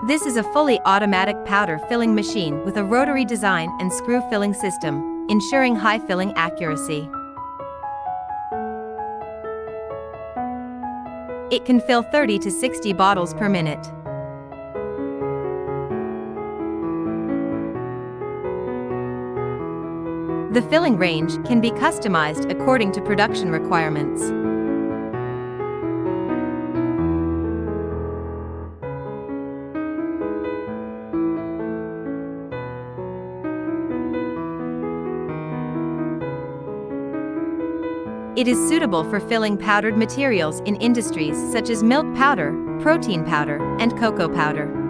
This is a fully automatic powder filling machine with a rotary design and screw filling system, ensuring high filling accuracy. It can fill 30 to 60 bottles per minute. The filling range can be customized according to production requirements. It is suitable for filling powdered materials in industries such as milk powder, protein powder, and cocoa powder.